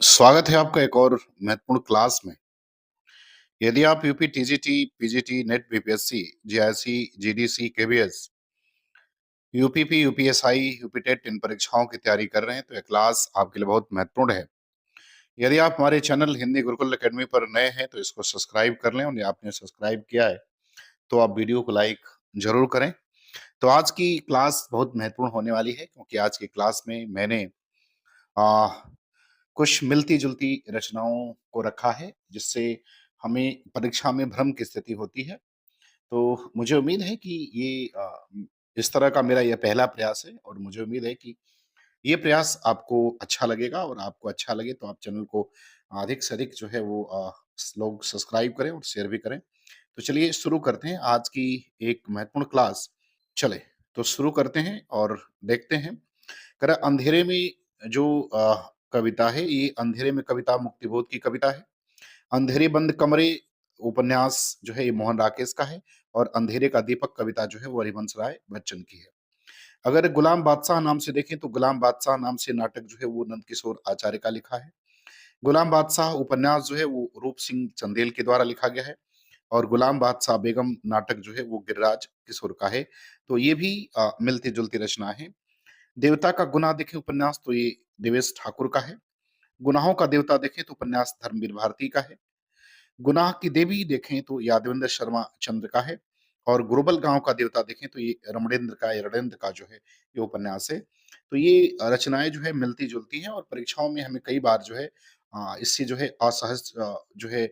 स्वागत है आपका एक और महत्वपूर्ण क्लास में। यदि आप UP TGT, PGT, NET BPSC, JIC, GDC, KVS, UPP, UPSI, UPTET इन परीक्षाओं की तैयारी कर रहे हैं तो यह क्लास आपके लिए बहुत महत्वपूर्ण है। यदि आप हमारे चैनल हिंदी गुरुकुल एकेडमी पर नए हैं तो इसको सब्सक्राइब कर लें और यदि आपने सब्सक्राइब किया है तो आप वीडियो को लाइक ज़रूर करें। तो आज की क्लास बहुत महत्वपूर्ण होने वाली है क्योंकि आज की क्लास में मैंने अ, कुछ मिलती-जुलती रचनाओं को रखा है, जिससे हमें परीक्षा में भ्रम की स्थिति होती है। तो मुझे उम्मीद है कि ये इस तरह का मेरा यह पहला प्रयास है और मुझे उम्मीद है कि ये प्रयास आपको अच्छा लगेगा और आपको अच्छा लगे तो आप चैनल को अधिक से अधिक जो है वो लोग सब्सक्राइब करें और शेयर भी करें। तो चलिए शुरू करते हैं आज की एक महत्वपूर्ण क्लास। चलें, तो शुरू करते हैं और देखते हैं। कह रहा अंधेरे में जो कविता है ये अंधेरे में कविता मुक्तिबोध की कविता है। अंधेरे बंद कमरे उपन्यास जो है ये मोहन राकेश का है और अंधेरे का दीपक कविता जो है वो हरिवंश राय बच्चन की है। अगर गुलाम बादशाह नाम से देखें तो गुलाम बादशाह नाम से नाटक जो है वो नंदकिशोर आचार्य का लिखा है। गुलाम बादशाह उपन्यास जो है वो रूप सिंह चंदेल के द्वारा लिखा गया है और गुलाम बादशाह बेगम नाटक जो है वो गिरिराज किशोर का है। तो ये भी मिलती-जुलती रचना है। देवता का गुनाह देखें उपन्यास तो ये देवेश ठाकुर का है। गुनाहों का देवता देखें तो उपन्यास धर्मवीर भारती का है। गुनाह की देवी देखें तो यादवेंद्र शर्मा चंद्र का है और गुरुबल गांव का देवता देखें तो ये रमणेन्द्र का या रणेन्द्र का जो है ये उपन्यास है। तो ये रचनाएं जो है मिलती जुलती हैं और परीक्षाओं में हमें कई बार जो है इससे जो है असहज जो है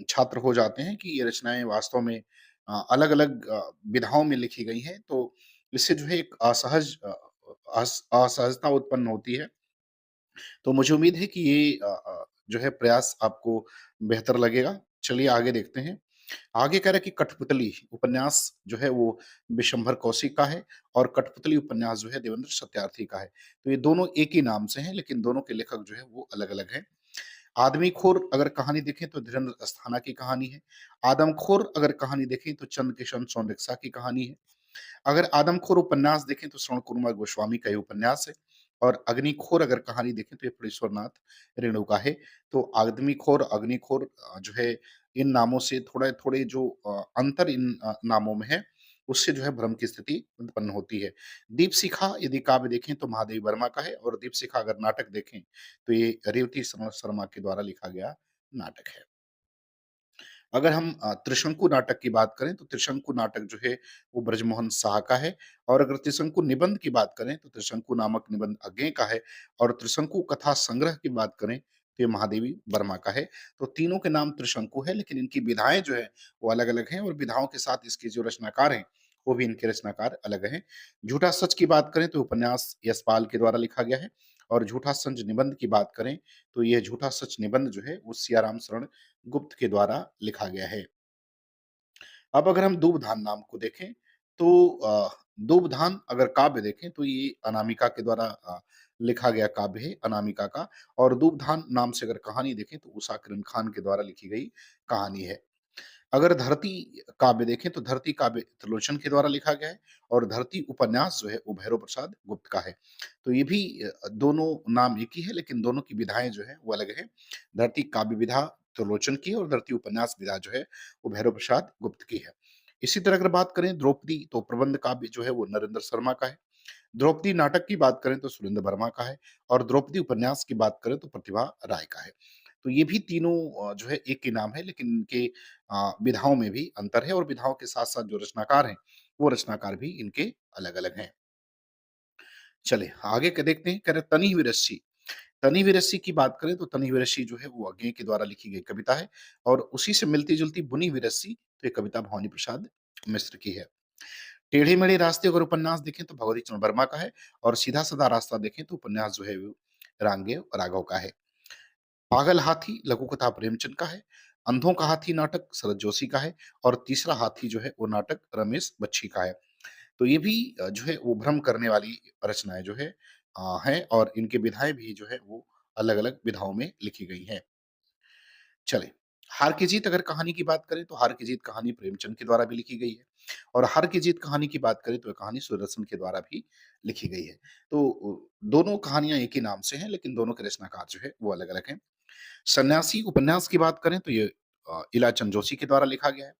छात्र हो जाते हैं कि ये रचनाएं वास्तव में अलग अलग विधाओं में लिखी गई हैं। तो इससे जो है एक असहज असहजता उत्पन्न होती है। तो मुझे उम्मीद है कि ये जो है प्रयास आपको बेहतर लगेगा। चलिए आगे देखते हैं। आगे कह रहा है कि कठपुतली उपन्यास जो है वो विशंभर कौशिक का है और कठपुतली उपन्यास जो है देवेंद्र सत्यार्थी का है। तो ये दोनों एक ही नाम से हैं लेकिन दोनों के लेखक जो है वो अलग-अलग हैं। आदमीखोर अगर कहानी देखें तो धीरेन्द्र अस्थाना की कहानी है। आदमखोर अगर कहानी देखें तो चंद्रकिशन सोनरिक्शा की कहानी है। अगर आदमखोर उपन्यास देखें तो श्रवण कुमार गोस्वामी का ये उपन्यास है और अग्निखोर अगर कहानी देखें तो ये फणीश्वरनाथ रेणु का है। तो आदमीखोर, अग्निखोर जो है इन नामों से थोड़े-थोड़े जो अंतर इन नामों में है, उससे जो है भ्रम की स्थिति उत्पन्न होती है। दीपशिखा यदि काव्य देखें तो महादेवी वर्मा का है और दीपशिखा अगर नाटक देखें तो ये रेवती शर्मा के द्वारा लिखा गया नाटक है। अगर हम त्रिशंकु नाटक की बात करें तो त्रिशंकु नाटक जो है वो ब्रजमोहन शाह का है और अगर त्रिशंकु निबंध की बात करें तो त्रिशंकु नामक निबंध अज्ञे का है और त्रिशंकु कथा संग्रह की बात करें तो ये महादेवी वर्मा का है। तो तीनों के नाम त्रिशंकु है लेकिन इनकी विधाएं जो है वो अलग अलग हैं और विधाओं के साथ इसके जो रचनाकार हैं वो भी इनके रचनाकार अलग हैं। झूठा सच की बात करें तो उपन्यास यशपाल के द्वारा लिखा गया है और झूठा सच निबंध की बात करें तो ये झूठा सच निबंध जो है वो सियाराम शरण गुप्त के द्वारा लिखा गया है। अब अगर हम दूबधान नाम को देखें तो दूबधान अगर काव्य देखें तो ये अनामिका के द्वारा लिखा गया काव्य है अनामिका का और दूबधान नाम से अगर कहानी देखें तो उषा किरण खान के द्वारा लिखी गई कहानी है। अगर धरती काव्य देखें तो धरती काव्य त्रिलोचन के द्वारा लिखा गया है और धरती उपन्यास जो है वो भैरव प्रसाद गुप्त का है। तो ये भी दोनों नाम एक ही है लेकिन दोनों की विधाएं जो है वो अलग है। धरती काव्य विधा त्रिलोचन की और धरती उपन्यास विधा जो है वो भैरव प्रसाद गुप्त की है। इसी तरह अगर बात करें द्रौपदी तो प्रबंध काव्य जो है वो नरेंद्र शर्मा का है। द्रौपदी नाटक की बात करें तो सुरेंद्र वर्मा का है और द्रौपदी उपन्यास की बात करें तो प्रतिभा राय का है। तो ये भी तीनों जो है एक ही नाम है लेकिन इनके विधाओं में भी अंतर है और विधाओं के साथ-साथ जो रचनाकार हैं, वो रचनाकार भी इनके अलग-अलग हैं। चलिए आगे के देखते हैं, कह रहे तनी हुई रस्सी। तनी हुई रस्सी की बात करें तो तनी हुई रस्सी जो है वो अज्ञे के द्वारा लिखी गई कविता है और उसी से मिलती-जुलती बुनी हुई रस्सी तो ये कविता भवानी प्रसाद मिश्र की है। टेढ़े-मेढ़े रास्ते अगर उपन्यास देखें तो भगवती चरण वर्मा का है और सीधा-साधा रास्ता देखें तो उपन्यास जो है वो रामदेव राघव का है। पागल हाथी लघु कथा प्रेमचंद का है। अंधों का हाथी नाटक शरद जोशी का है और तीसरा हाथी जो है वो नाटक रमेश बच्ची का है। तो ये भी जो है वो भ्रम करने वाली रचनाएँ जो है हैं और इनकी विधाएँ भी जो है वो अलग-अलग विधाओं में लिखी गई हैं। चलें, हार की जीत अगर कहानी की बात करें तो हार की जीत कहानी प्रेमचंद के द्वारा भी लिखी गई है और हार की जीत कहानी की बात करें तो ये कहानी सूरदर्शन के द्वारा भी लिखी गई है। तो दोनों कहानियाँ एक ही नाम से हैं लेकिन दोनों के रचनाकार जो है वो अलग-अलग हैं। सन्यासी उपन्यास की बात करें तो ये इलाचंद जोशी के द्वारा लिखा गया है।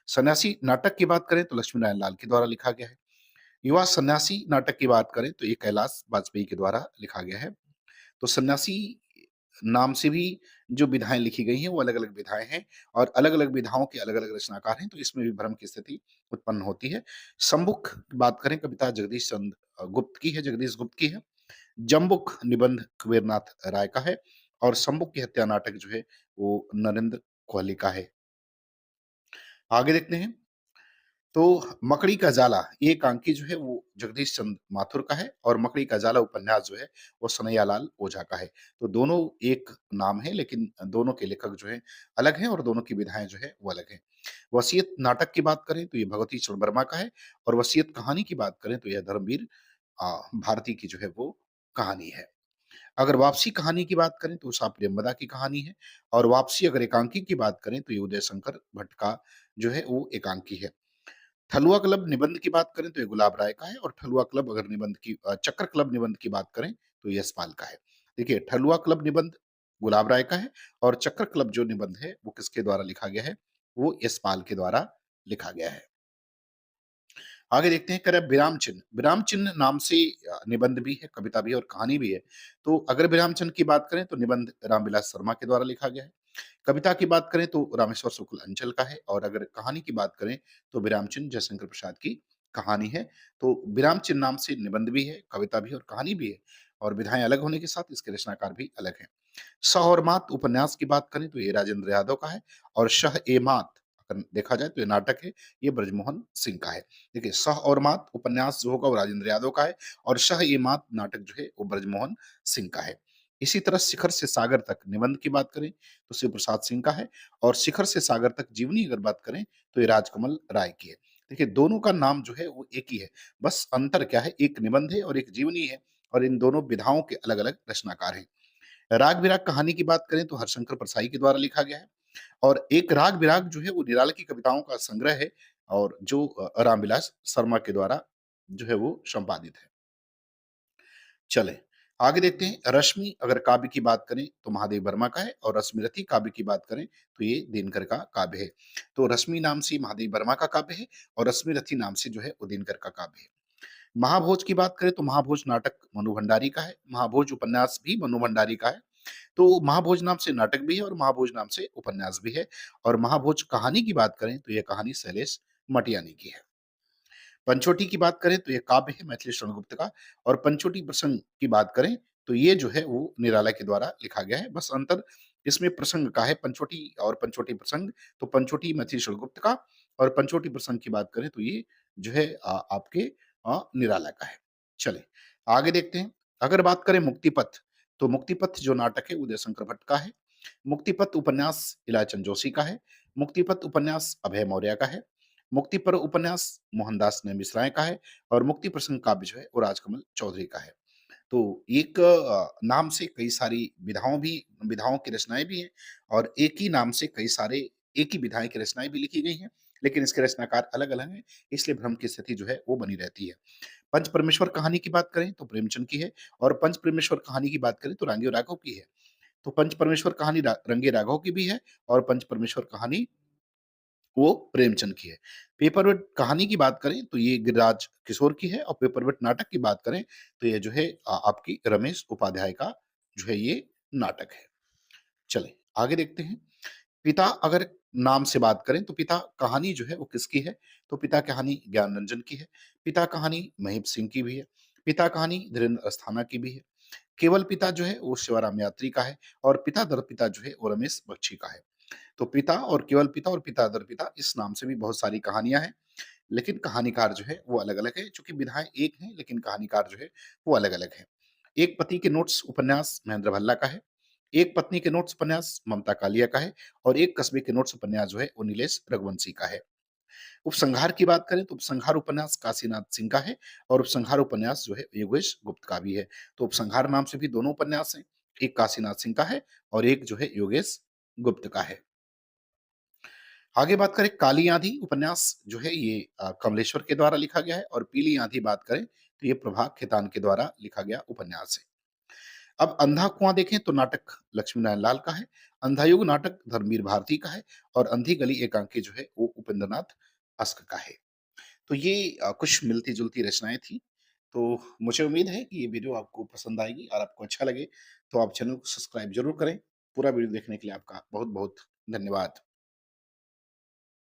सन्यासी नाटक की बात करें तो लक्ष्मी नारायण लाल के द्वारा लिखा गया है। युवा सन्यासी नाटक की बात करें तो ये कैलाश बाजपेयी के द्वारा लिखा गया है। तो सन्यासी नाम से भी जो विधाएँ लिखी गई हैं, वो अलग-अलग विधाएँ हैं और अलग-अलग विधाओं के अलग-अलग रचनाकार हैं, तो इसमें भी भ्रम की स्थिति उत्पन्न होती है। सम्मुख की बात करें कविता जगदीश चंद्र गुप्त की है, जगदीश गुप्त की है। जम्बुक निबंध कुबेरनाथ राय का है और सम्मुख की हत्या नाटक जो है, वो नरेंद्र कोहली का है। आगे देखते हैं। तो मकड़ी का जाला ये एकांकी जो है वो जगदीश चंद्र माथुर का है और मकड़ी का जाला उपन्यास जो है वो सनैयालाल ओझा का है। तो दोनों एक नाम है लेकिन दोनों के लेखक जो हैं अलग हैं और दोनों की विधाएँ जो है वो अलग हैं। वसीयत नाटक की बात करें तो ये भगवती चरण वर्मा का है और वसीयत कहानी की बात करें तो यह धर्मवीर भारती की जो है वो कहानी है। अगर वापसी कहानी की बात करें तो उषा प्रेमवदा की कहानी है और वापसी अगर एकांकी की बात करें तो ये उदय शंकर भट्ट का जो है वो एकांकी है। ठलुआ क्लब निबंध की बात करें तो ये गुलाब राय का है और ठलुआ क्लब अगर निबंध की चक्कर क्लब निबंध की बात करें तो यशपाल का है। देखिए ठलुआ क्लब निबंध गुलाब राय का है और चक्कर क्लब जो निबंध है वो किसके द्वारा लिखा गया है? वो यशपाल के द्वारा लिखा गया है। आगे देखते हैं करें विराम चिन्ह। विराम चिन्ह नाम से निबंध भी है, कविता भी है और कहानी भी है। तो अगर विराम चिन्ह की बात करें तो निबंध रामविलास शर्मा के द्वारा लिखा गया है। कविता की बात करें तो रामेश्वर शुक्ल अंचल का है और अगर कहानी की बात करें तो विरामचिन्ह जयशंकर प्रसाद की कहानी है। तो विरामचिन्ह नाम से निबंध भी है, कविता भी है और कहानी भी है और विधाएं अलग होने के साथ इसके रचनाकार भी अलग हैं। सह और मात उपन्यास की बात करें तो ये राजेंद्र यादव का है और शह ए मात अगर देखा जाए तो ये नाटक है, ये ब्रजमोहन सिंह का है। देखिए सह और मात उपन्यास जो होगा वो राजेंद्र यादव का है और शह ए मात नाटक जो है वो ब्रजमोहन सिंह का है। इसी तरह शिखर से सागर तक निबंध की बात करें तो शिव प्रसाद सिंह का है और शिखर से सागर तक जीवनी अगर बात करें तो ये राजकमल राय की है। देखिए दोनों का नाम जो है वो एक ही है, बस अंतर क्या है, एक निबंध है और एक जीवनी है और इन दोनों विधाओं के अलग अलग रचनाकार हैं। राग विराग कहानी की बात करें तो हरशंकर परसाई के द्वारा लिखा गया है और एक राग विराग जो है वो निराला की कविताओं का संग्रह है और जो रामविलास शर्मा के द्वारा जो है वो संपादित है। चलें, आगे देखते हैं रश्मि अगर काव्य की बात करें तो महादेव वर्मा का है और रश्मिरथी काव्य की बात करें तो ये दिनकर का काव्य है। तो रश्मि नाम से महादेव वर्मा का काव्य है और रश्मिरथी नाम से जो है वो दिनकर का काव्य है। महाभोज की बात करें तो महाभोज नाटक मनु भंडारी का है, महाभोज उपन्यास भी मनु भंडारी का है। तो महाभोज नाम से नाटक भी है और महाभोज नाम से उपन्यास भी है और महाभोज कहानी की बात करें तो यह कहानी शैलेश मटियानी की है। पंचवटी की बात करें तो ये काव्य है मैथिली शरण गुप्त का और पंचवटी प्रसंग की बात करें तो ये जो है वो निराला के द्वारा लिखा गया है। बस अंतर इसमें प्रसंग का है, पंचवटी और पंचवटी प्रसंग। तो पंचवटी मैथिली शरण गुप्त का और पंचवटी प्रसंग की बात करें तो ये जो है आपके निराला का है। चलिए आगे देखते हैं। अगर बात करें मुक्तिपथ तो मुक्तिपथ जो नाटक है उदय शंकर भट्ट का है। मुक्तिपथ उपन्यास इलाचंद जोशी का है। मुक्तिपथ उपन्यास अभय मौर्य का है। मुक्ति पर्व उपन्यास मोहनदास ने मिश्राए का है और मुक्ति प्रसंग काव्य जो है वो राजकमल चौधरी का है। तो एक नाम से कई सारी विधाओं की रचनाएं भी हैं और एक ही नाम से कई सारे एक ही विधाएं की रचनाएं भी लिखी गई हैं लेकिन इसके रचनाकार अलग अलग हैं, इसलिए भ्रम की स्थिति जो है वो बनी रहती है। पंच परमेश्वर कहानी की बात करें तो प्रेमचंद की है और पंच परमेश्वर कहानी की बात करें तो रांगे और राघव की है। तो पंच परमेश्वर कहानी रंगे राघव की भी है और पंच परमेश्वर कहानी वो प्रेमचंद की है। पेपरवेट कहानी की बात करें तो ये गिरिराज किशोर की है और पेपरवेट नाटक की बात करें तो ये जो है आपकी रमेश उपाध्याय का जो है ये नाटक है। चलें आगे देखते हैं। पिता अगर नाम से बात करें तो पिता कहानी जो है वो किसकी है? तो पिता कहानी ज्ञान रंजन की है। पिता कहानी महीप सिंह की भी है। पिता कहानी धीरेन्द्र अस्थाना की भी है। केवल पिता जो है वो शिवराम यात्री का है और पिता दर पिता जो है वो रमेश बख्शी का है। तो पिता और केवल पिता और पिता दर पिता इस नाम से भी बहुत सारी कहानियां हैं लेकिन कहानीकार जो है वो अलग अलग है, चूंकि विधाएं एक हैं लेकिन कहानीकार जो है वो अलग अलग है। एक पति के नोट्स उपन्यास महेंद्र भल्ला का है। एक पत्नी के नोट्स उपन्यास ममता कालिया का है और एक कस्बे के नोट्स उपन्यास जो है वो नीलेश रघुवंशी का है। उपसंहार की बात करें तो उपसंहार उपन्यास काशीनाथ सिंह का है और उपसंहार उपन्यास जो है योगेश गुप्त का भी है। तो उपसंहार नाम से भी दोनों उपन्यास हैं, एक काशीनाथ सिंह का है और एक जो है योगेश गुप्त का है। आगे बात करें काली आँधी उपन्यास जो है ये कमलेश्वर के द्वारा लिखा गया है और पीली आँधी बात करें तो ये प्रभात खेतान के द्वारा लिखा गया उपन्यास है। अब अंधा कुआँ देखें तो नाटक लक्ष्मी नारायण लाल का है, अंधायुग नाटक धर्मवीर भारती का है और अंधी गली एकांकी जो है वो उपेंद्र नाथ अस्क का है। तो ये कुछ मिलती-जुलती रचनाएँ थी। तो मुझे उम्मीद है कि ये वीडियो आपको पसंद आएगी और आपको अच्छा लगे, तो आप चैनल को सब्सक्राइब ज़रूर करें। पूरा वीडियो देखने के लिए आपका बहुत-बहुत धन्यवाद।